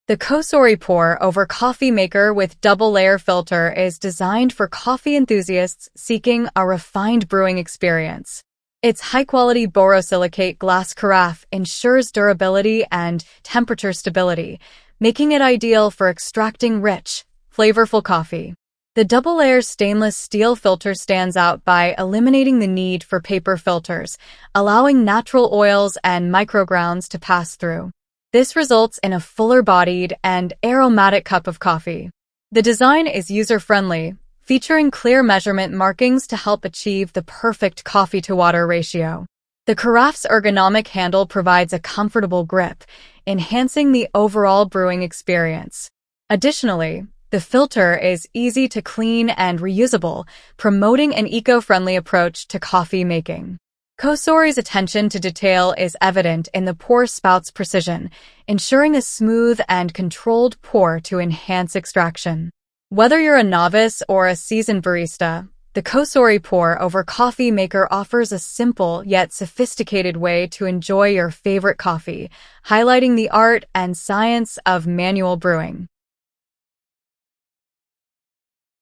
The Kosori pour-over coffee maker with double-layer filter is designed for coffee enthusiasts seeking a refined brewing experience. Its high-quality borosilicate glass carafe ensures durability and temperature stability, making it ideal for extracting rich, flavorful coffee. The double-layer stainless steel filter stands out by eliminating the need for paper filters, allowing natural oils and microgrounds to pass through. This results in a fuller-bodied and aromatic cup of coffee. The design is user-friendly, featuring clear measurement markings to help achieve the perfect coffee-to-water ratio. The carafe's ergonomic handle provides a comfortable grip, enhancing the overall brewing experience. Additionally, the filter is easy to clean and reusable, promoting an eco-friendly approach to coffee making. Kosori's attention to detail is evident in the pour spout's precision, ensuring a smooth and controlled pour to enhance extraction. Whether you're a novice or a seasoned barista, the Kosori pour-over coffee maker offers a simple yet sophisticated way to enjoy your favorite coffee, highlighting the art and science of manual brewing.